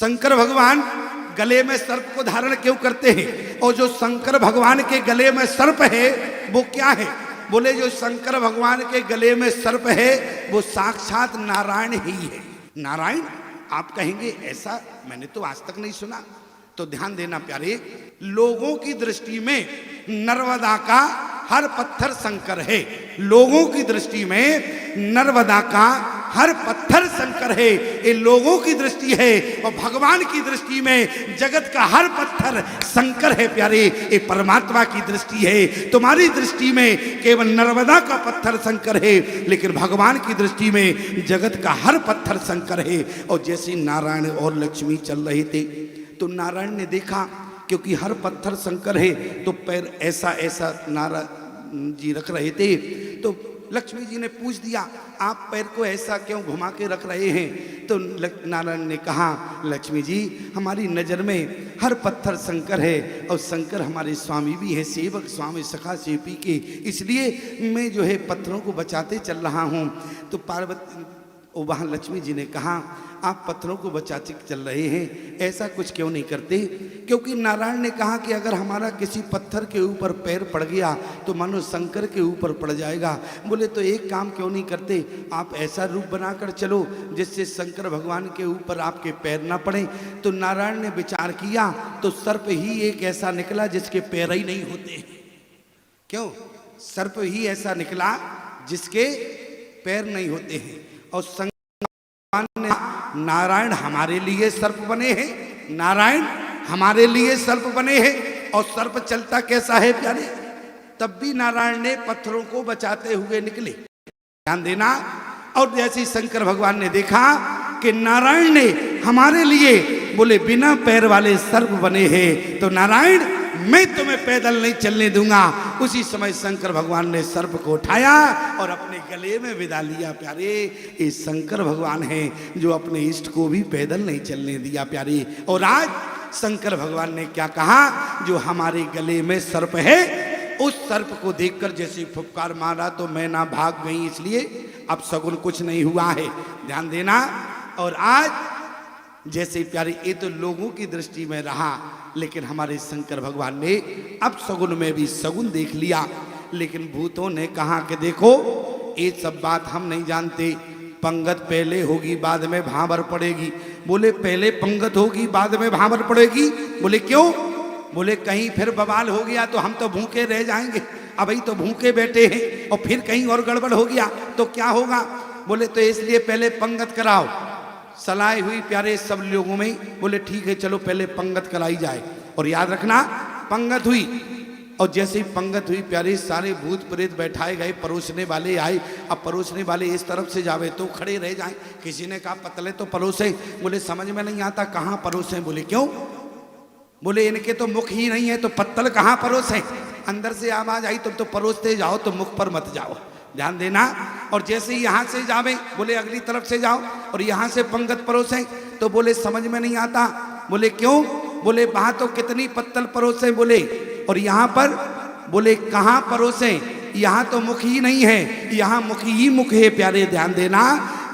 शंकर भगवान गले में सर्प को धारण क्यों करते हैं? और जो शंकर भगवान के गले में सर्प है वो क्या है? बोले जो शंकर भगवान के गले में सर्प है वो साक्षात नारायण ही है। नारायण आप कहेंगे ऐसा मैंने तो आज तक नहीं सुना। तो ध्यान देना प्यारे, लोगों की दृष्टि में नर्मदा का हर पत्थर शंकर है। लोगों की दृष्टि में नर्मदा का हर पत्थर शंकर है, ये लोगों की दृष्टि है। और भगवान की दृष्टि में जगत का हर पत्थर शंकर है प्यारे, ये परमात्मा की दृष्टि है। तुम्हारी दृष्टि में केवल नर्मदा का पत्थर शंकर है, लेकिन भगवान की दृष्टि में जगत का हर पत्थर शंकर है। और जैसे नारायण और लक्ष्मी चल रहे थे तो नारायण ने देखा क्योंकि हर पत्थर शंकर है तो पैर ऐसा ऐसा नारायण जी रख रहे थे। तो लक्ष्मी जी ने पूछ दिया आप पैर को ऐसा क्यों घुमा के रख रहे हैं? तो नारायण ने कहा लक्ष्मी जी हमारी नज़र में हर पत्थर शंकर है और शंकर हमारे स्वामी भी है, सेवक स्वामी सखा सेवकी के, इसलिए मैं जो है पत्थरों को बचाते चल रहा हूँ। तो पार्वती वहाँ लक्ष्मी जी ने कहा आप पत्थरों को बचाते चल रहे हैं, ऐसा कुछ क्यों नहीं करते? क्योंकि नारायण ने कहा कि अगर हमारा किसी पत्थर के ऊपर पैर पड़ गया तो मानो शंकर के ऊपर पड़ जाएगा। बोले तो एक काम क्यों नहीं करते, आप ऐसा रूप बनाकर चलो जिससे शंकर भगवान के ऊपर आपके पैर ना पड़े। तो नारायण ने विचार किया तो सर्प ही एक ऐसा निकला जिसके पैर ही नहीं होते। क्यों? सर्प ही ऐसा निकला जिसके पैर नहीं होते हैं। और नारायण हमारे लिए सर्प बने हैं, नारायण हमारे लिए सर्प बने हैं। और सर्प चलता कैसा है प्यारे? तब भी नारायण ने पत्थरों को बचाते हुए निकले। ध्यान देना। और जैसे शंकर भगवान ने देखा कि नारायण ने हमारे लिए बोले बिना पैर वाले सर्प बने हैं तो नारायण मैं तुम्हें पैदल नहीं चलने दूंगा। उसी समय शंकर भगवान ने सर्प को उठाया और अपने गले में विदा लिया। प्यारे ये शंकर भगवान हैं जो अपने इष्ट को भी पैदल नहीं चलने दिया प्यारे। और आज शंकर भगवान ने क्या कहा, जो हमारे गले में सर्प है उस सर्प को देखकर जैसे फुफकार मारा तो मैना भाग गई, इसलिए अब सगुन कुछ नहीं हुआ है। ध्यान देना। और आज जैसे प्यारे ये तो लोगों की दृष्टि में रहा, लेकिन हमारे शंकर भगवान ने अब सगुन में भी सगुन देख लिया। लेकिन भूतों ने कहा कि देखो ये सब बात हम नहीं जानते, पंगत पहले होगी बाद में भांवर पड़ेगी। बोले पहले पंगत होगी बाद में भांवर पड़ेगी? बोले क्यों? बोले कहीं फिर बवाल हो गया तो हम तो भूखे रह जाएंगे, अभी तो भूखे बैठे हैं और फिर कहीं और गड़बड़ हो गया तो क्या होगा? बोले तो इसलिए पहले पंगत कराओ। सलाह हुई प्यारे सब लोगों में, बोले ठीक है चलो पहले पंगत कराई जाए। और याद रखना पंगत हुई और जैसे ही पंगत हुई प्यारे सारे भूत प्रेत बैठाए गए, परोसने वाले आए। अब परोसने वाले इस तरफ से जावे तो खड़े रह जाएं। किसी ने कहा पतले तो परोसे, बोले समझ में नहीं आता कहाँ परोसे। बोले क्यों? बोले इनके तो मुख ही नहीं है तो पत्तल कहाँ परोसे? अंदर से आवाज आई तुम तो परोसते जाओ तो मुख पर मत जाओ। ध्यान देना। और जैसे ही यहाँ से जावे बोले अगली तरफ से जाओ और यहाँ से पंगत परोसे तो बोले समझ में नहीं आता। बोले क्यों? बोले वहाँ तो कितनी पत्तल परोसे बोले और यहाँ पर बोले कहाँ परोसे, यहाँ तो मुख ही नहीं है, यहाँ मुख ही मुख है प्यारे। ध्यान देना।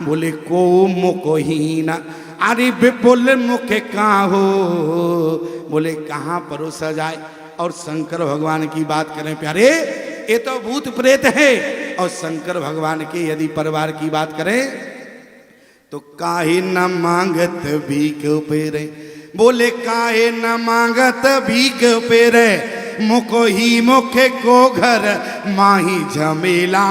बोले को मुखहीन अरे बोले मुख कहाँ हो, बोले कहाँ परोसा जाए। और शंकर भगवान की बात करें प्यारे, ये तो भूत प्रेत है। और शंकर भगवान के यदि परिवार की बात करें तो काहे न मांगत भीख पेरे। बोले काहे न मांगत भीख पेरे, मुखो ही मुखे को घर माही झमेला।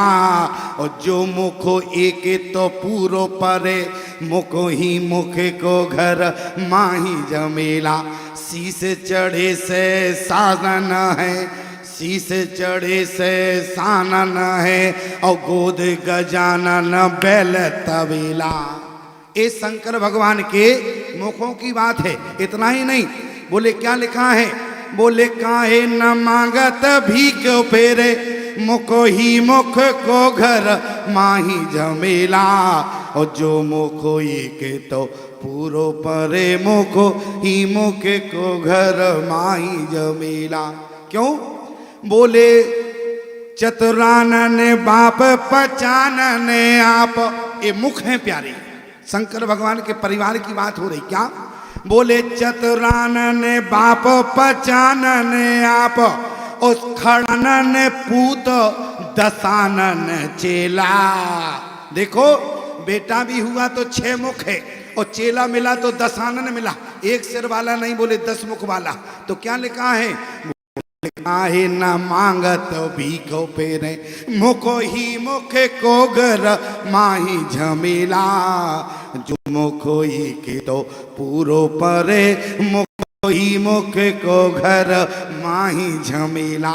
और जो मुखो एक तो पूरो परे, मुखो ही मुखे को घर माही झमेला। शीस चढ़े से साधन है, शीस चढ़े से सानन है और गोद गजानन बैल तबेला। ये शंकर भगवान के मुखों की बात है। इतना ही नहीं, बोले क्या लिखा है? बोले काहे न मांगत भीख फेरे, मुखो ही मुख को घर माही झमेला। और जो मुखो एक तो पूरो परे, मुखो ही मुख को घर माही झमेला। क्यों? बोले चतुरानन बाप पहचानन आप, ये मुख है प्यारे। शंकर भगवान के परिवार की बात हो रही क्या? बोले चतुरानन बाप पचानन आप, उस खड़नन पूत दसानन चेला। देखो बेटा भी हुआ तो 6 मुख है, और चेला मिला तो दसानन मिला, एक सिर वाला नहीं, बोले 10 मुख वाला। तो क्या लिखा है? काहे न मांगत भीखो पेरे, मुखो ही मुख को घर माही झमेला। जो मुखो ही के तो पूरो परे, मुखो ही मुख को घर माही झमेला।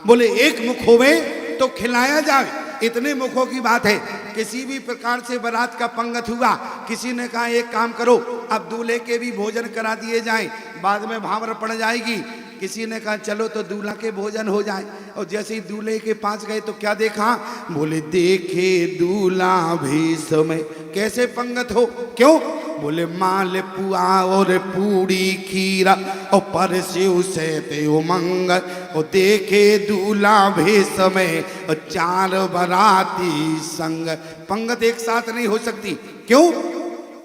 बोले एक मुख होवे तो खिलाया जाए, इतने मुखों की बात है। किसी भी प्रकार से बारात का पंगत हुआ, किसी ने कहा एक काम करो, अब दूल्हे के भी भोजन करा दिए जाए, बाद में भावर पड़ जाएगी। किसी ने कहा चलो तो दूल्हा के भोजन हो जाए, और जैसे ही दूल्हे के पास गए तो क्या देखा? बोले देखे दूल्हा भेष में कैसे पंगत हो। क्यों? बोले माल पुआ और पूड़ी खीरा, और परसे उसे ते उमंग, और देखे दूल्हा भेष में और 4 बराती संग। पंगत एक साथ नहीं हो सकती। क्यों?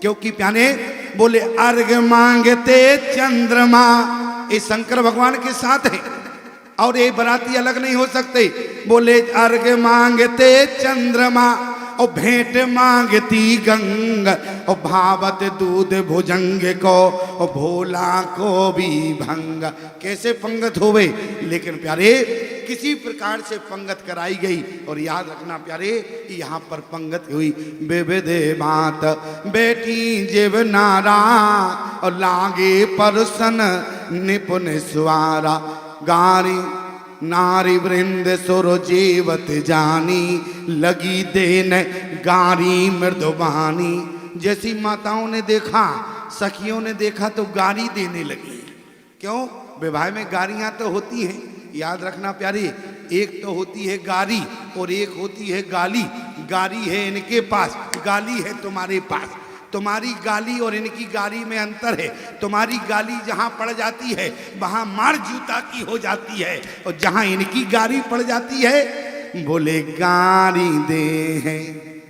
क्योंकि प्याने बोले अर्घ मांगते चंद्रमा, ये शंकर भगवान के साथ है, और ये बराती अलग नहीं हो सकते। बोले अर्घ मांगते चंद्रमा, और भेंट मांगती गंग, और भावत दूध भुजंग को, और भोला को भी भंग। कैसे पंगत होवे? लेकिन प्यारे किसी प्रकार से पंगत कराई गई। और याद रखना प्यारे, यहाँ पर पंगत हुई बेबेदे बात बेटी जेब नारा, और लागे परसन निपुण स्वारा। गारी नारी वृंद सुर जीवत जानी, लगी देन गारी मृदुबानी। जैसी माताओं ने देखा, सखियों ने देखा तो गारी देने लगी। क्यों? विवाह में गारियां तो होती हैं, याद रखना प्यारे, एक तो होती है गारी और एक होती है गाली। गारी है इनके पास, गाली है तुम्हारे पास। तुम्हारी गाली और इनकी गाली में अंतर है। तुम्हारी गाली जहां पड़ जाती है वहां मार जूता की हो जाती है, और जहां इनकी गाली पड़ जाती है बोले गाली दे है,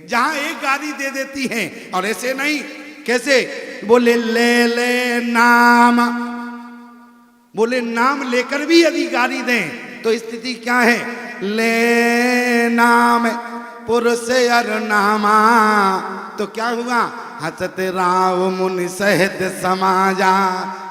जहां एक गाली दे देती है। और ऐसे नहीं, कैसे? बोले ले ले नाम, बोले नाम लेकर भी यदि गाली दें तो स्थिति क्या है? ले नाम पुरुष अर नामा, तो क्या हुआ? हसत राव मुनि सहित समाजा।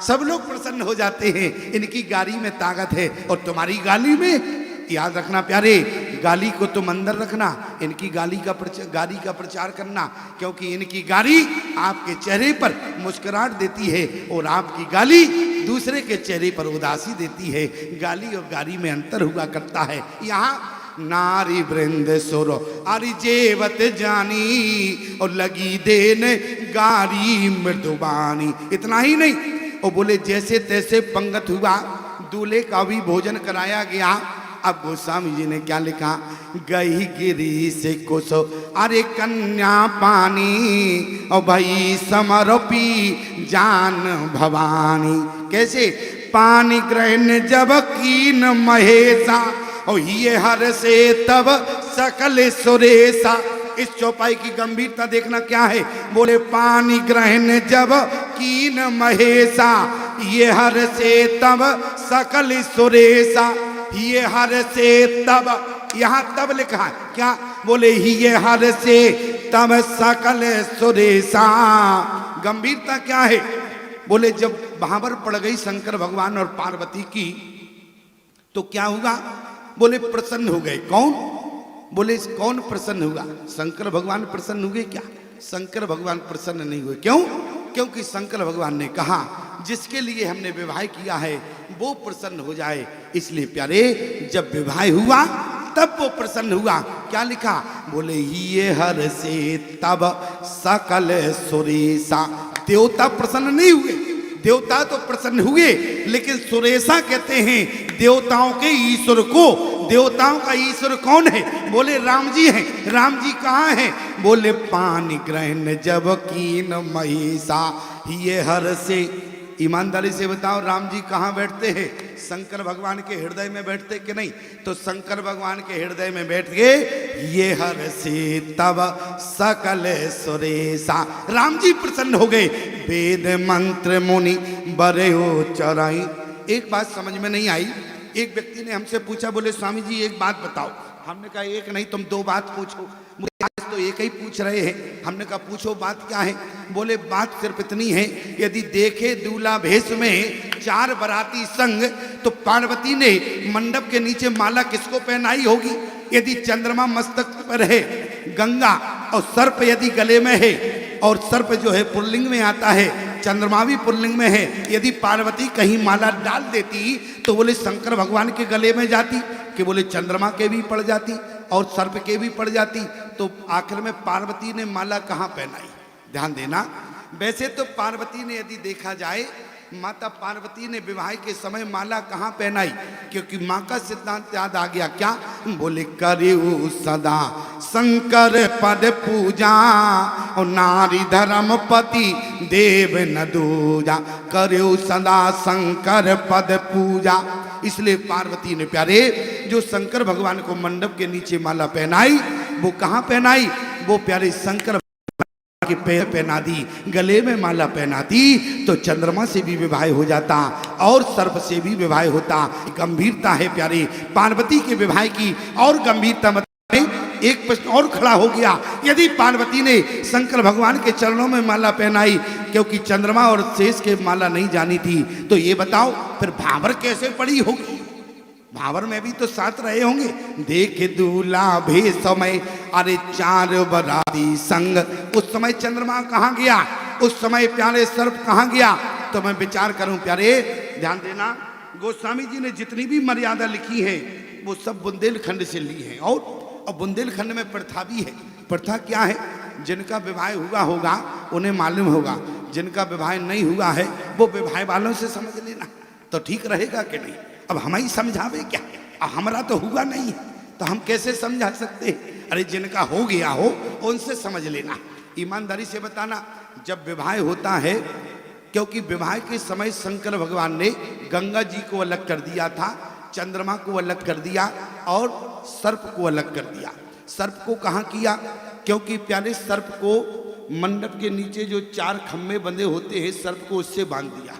सब लोग प्रसन्न हो जाते हैं, इनकी गाली में ताकत है। और तुम्हारी गाली में, याद रखना प्यारे, गाली को तुम अंदर रखना, इनकी गाली का प्रचार करना, क्योंकि इनकी गाली आपके चेहरे पर मुस्कुराहट देती है, और आपकी गाली दूसरे के चेहरे पर उदासी देती है। गाली और गाली में अंतर हुआ करता है। यहाँ नारी वृंद सुर अरि जेवत जानी, और लगी देन गारी मृदुबानी। इतना ही नहीं, और बोले जैसे तैसे पंगत हुआ, दूल्हे का भी भोजन कराया गया। अब गोस्वामी जी ने क्या लिखा? गई गिरी से कुछ अरे कन्या पानी, और भई समर्पी जान भवानी। कैसे? पानी ग्रहण जब कीन महेशा, और ये हर से तब सकल सुरेशा। इस चौपाई की गंभीरता देखना क्या है। बोले पानी ग्रहण जब कीन महेशा, ये हर से तब सकल सुरेशा। ये हर से तब, यहाँ तब लिखा है क्या? बोले ये हर से तब सकल सुरेशा। गंभीरता क्या है? बोले जब भावर पड़ गई शंकर भगवान और पार्वती की, तो क्या हुआ? बोले प्रसन्न हो गए। कौन? बोले कौन प्रसन्न हुआ? शंकर भगवान प्रसन्न हुए क्या? शंकर भगवान प्रसन्न नहीं हुए। क्यों? क्योंकि शंकर भगवान ने कहा जिसके लिए हमने विवाह किया है वो प्रसन्न हो जाए। इसलिए प्यारे जब विवाह हुआ तब वो प्रसन्न हुआ। क्या लिखा? बोले ये हर से तब सकल सुरेशा। देवता प्रसन्न नहीं हुए, देवता तो प्रसन्न हुए, लेकिन सुरेशा कहते हैं देवताओं के ईश्वर को। देवताओं का ईश्वर कौन है? बोले राम जी हैं। राम जी कहाँ हैं? बोले पानी ग्रहण जब कीन महिषा, ये हर से ईमानदारी से बताओ, राम जी कहाँ बैठते हैं? शंकर भगवान के हृदय में बैठते कि नहीं? तो शंकर भगवान के हृदय में बैठ के ये हर्षि तब सकल सुरेशा, राम जी प्रसन्न हो गए। वेद मंत्र मुनि बरे चराई। एक बात समझ में नहीं आई। एक व्यक्ति ने हमसे पूछा, बोले स्वामी जी एक बात बताओ। हमने कहा एक नहीं तुम दो बात पूछो। मुझे आज तो एक ही पूछ रहे हैं। हमने कहा पूछो बात क्या है? बोले बात सिर्फ इतनी है, यदि देखे दूल्हा भेष में 4 बराती संग तो पार्वती ने मंडप के नीचे माला किसको पहनाई होगी? यदि चंद्रमा मस्तक पर है, गंगा और सर्प यदि गले में है, और सर्प जो है पुल्लिंग में आता है, चंद्रमा भी पुल्लिंग में है, यदि पार्वती कहीं माला डाल देती तो बोले शंकर भगवान के गले में जाती, कि बोले चंद्रमा के भी पड़ जाती और सर्प के भी पड़ जाती। तो आखिर में पार्वती ने माला कहाँ पहनाई? ध्यान देना। वैसे तो पार्वती ने यदि देखा जाए, माता पार्वती ने विवाह के समय माला कहाँ पहनाई? क्योंकि माँ का सिद्धांत याद आ गया। क्या? बोले करियो सदा शंकर पद पूजा और नारी धर्म पति देव न दूजा, करियो सदा शंकर पद पूजा। इसलिए पार्वती ने प्यारे जो शंकर भगवान को मंडप के नीचे माला पहनाई, वो कहाँ पहनाई? वो प्यारे शंकर के पैर पहना दी, गले में माला पहनाती तो चंद्रमा से भी विवाह हो जाता और सर्प से भी विवाह होता। गंभीरता है प्यारे पार्वती के विवाह की, और गंभीरता मतलब एक प्रश्न और खड़ा हो गया, यदि पार्वती ने शंकर भगवान के चरणों में माला पहनाई, क्योंकि चंद्रमा और शेष के माला नहीं जानी थी, तो ये बताओ फिर भावर कैसे पड़ी होगी? भावर में भी तो साथ रहे होंगे। देख दूल्हा भे समय अरे 4 बराती संग, उस समय चंद्रमा कहाँ गया? उस समय प्यारे सर्प कहाँ गया? तो मैं विचार करूं प्यारे, ध्यान देना। गोस्वामी जी ने जितनी भी मर्यादा लिखी है वो सब बुंदेलखंड से ली है, और बुंदेलखंड में प्रथा भी है। प्रथा क्या है? जिनका विवाह हुआ होगा उन्हें मालूम होगा, जिनका विवाह नहीं हुआ है वो विवाह वालों से समझ लेना, तो ठीक रहेगा कि नहीं? अब हम ही समझावे क्या? अब हमारा तो हुआ नहीं है तो हम कैसे समझा सकते हैं? अरे जिनका हो गया हो उनसे समझ लेना। ईमानदारी से बताना, जब विवाह होता है, क्योंकि विवाह के समय शंकर भगवान ने गंगा जी को अलग कर दिया था, चंद्रमा को अलग कर दिया और सर्प को अलग कर दिया। सर्प को कहाँ किया? क्योंकि प्यारे सर्प को मंडप के नीचे जो 4 खम्भे बंधे होते हैं, सर्प को उससे बांध दिया।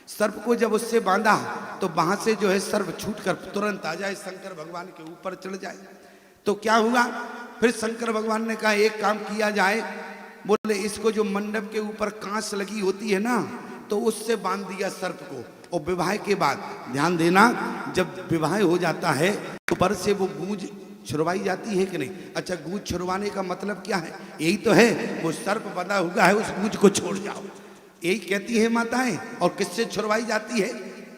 सर्प को जब उससे बांधा तो वहां से जो है सर्प छूटकर तुरंत आ जाए, शंकर भगवान के ऊपर चढ़ जाए। तो क्या हुआ? फिर शंकर भगवान ने कहा एक काम किया जाए, बोले इसको जो मंडप के ऊपर कांच लगी होती है ना, तो उससे बांध दिया सर्प को। और विवाह के बाद ध्यान देना, जब विवाह हो जाता है तो पर से वो गूंज छुड़वाई जाती है कि नहीं? अच्छा, गूंज छुड़वाने का मतलब क्या है? यही तो है, वो सर्प बंधा हुआ है, उस गूंज को छोड़ जाओ, यही कहती है माताएं। और किससे छुड़वाई जाती है?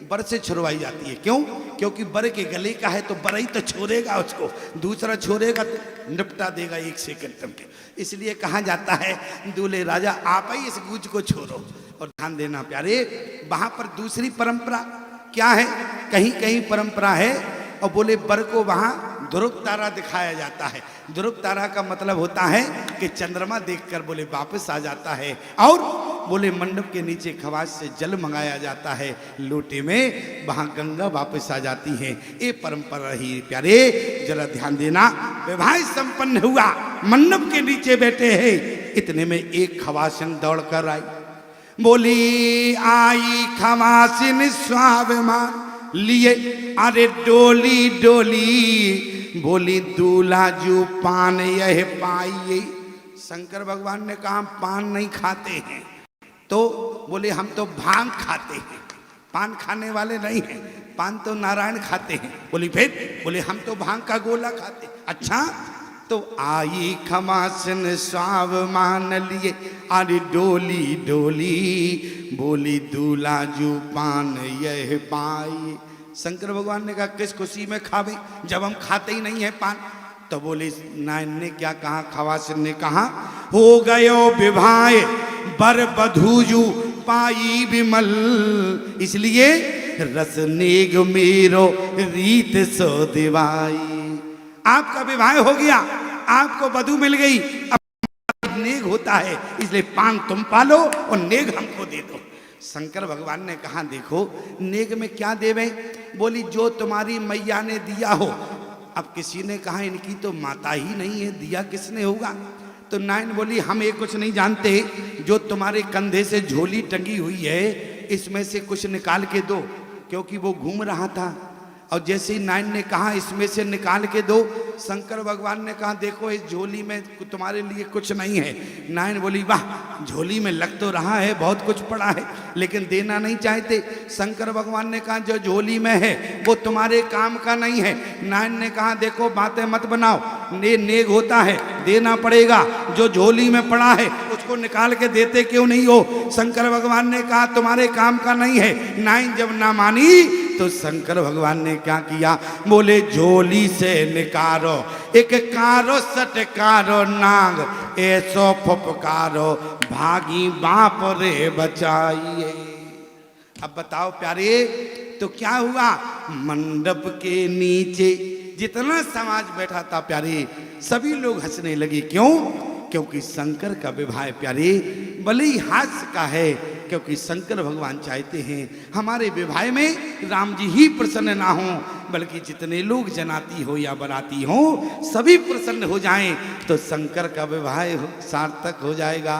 बर से छुड़वाई जाती है। क्यों? क्योंकि बर के गले का है तो बर ही तो छोड़ेगा उसको, दूसरा छोड़ेगा तो निपटा देगा 1 सेकंड में। इसलिए कहा जाता है दूल्हे राजा आप ही इस गूंज को छोड़ो। और ध्यान देना प्यारे, वहां पर दूसरी परंपरा क्या है? कहीं कहीं परंपरा है और बोले बर को वहां ध्रुव तारा दिखाया जाता है। ध्रुव तारा का मतलब होता है कि चंद्रमा देखकर बोले वापस आ जाता है, और बोले मंडप के नीचे खवास से जल मंगाया जाता है लोटे में, वहां गंगा वापस आ जाती है। ये परंपरा रही प्यारे, जरा ध्यान देना। विवाह संपन्न हुआ, मंडप के नीचे बैठे हैं, इतने में एक खवासिन दौड़ कर आई, बोली आई खवासिन स्वाभिमान लिए अरे डोली डोली, बोली दूल्हा जो पान यह पाइए। शंकर भगवान ने कहा पान नहीं खाते हैं, तो बोले हम तो भांग खाते हैं, पान खाने वाले नहीं हैं, पान तो नारायण खाते हैं। बोली फिर? बोले हम तो भांग का गोला खाते। अच्छा, तो आई खमासन स्वाव मान लिए अरे डोली डोली, बोली दूल्हा जो पान यह पाई। शंकर भगवान ने कहा किस खुशी में खावे जब हम खाते ही नहीं है पान? तो बोले नायन ने क्या कहा? खवासिन ने कहा हो गयो विवाह बर बधूजू पाई विमल, इसलिए रस नेग मेरो रीत सो दिवाई। आपका विवाह हो गया, आपको वधू मिल गई, अब नेग होता है, इसलिए पान तुम पालो और नेग हमको दे दो। शंकर भगवान ने कहा देखो नेग में क्या देवे, बोली जो तुम्हारी मैया ने दिया हो। अब किसी ने कहा इनकी तो माता ही नहीं है, दिया किसने होगा। तो नाइन बोली हम ये कुछ नहीं जानते, जो तुम्हारे कंधे से झोली टंगी हुई है इसमें से कुछ निकाल के दो, क्योंकि वो घूम रहा था। और जैसे ही नाइन ने कहा इसमें से निकाल के दो, शंकर भगवान ने कहा देखो इस झोली में तुम्हारे लिए कुछ नहीं है। नाइन बोली वाह झोली में लग तो रहा है बहुत कुछ पड़ा है, लेकिन देना नहीं चाहते। शंकर भगवान ने कहा जो झोली में है वो तुम्हारे काम का नहीं है। नाइन ने कहा देखो बातें मत बनाओ, नेग होता है देना पड़ेगा, जो झोली में पड़ा है उसको निकाल के देते क्यों नहीं हो। शंकर भगवान ने कहा तुम्हारे काम का नहीं है। नाइन जब ना मानी तो शंकर भगवान ने क्या किया, बोले झोली से निकारो एक कारो सटकारो नाग, ऐसो फुफकारो भागी बाप रे बचाइए। अब बताओ प्यारे तो क्या हुआ, मंडप के नीचे जितना समाज बैठा था प्यारे सभी लोग हंसने लगे। क्यों, क्योंकि शंकर का विवाह प्यारे भले ही हास्य का है, क्योंकि शंकर भगवान चाहते हैं हमारे विवाह में राम जी ही प्रसन्न ना हो, बल्कि जितने लोग जनाती हो या बराती हो सभी प्रसन्न हो जाएं, तो शंकर का विवाह सार्थक हो जाएगा।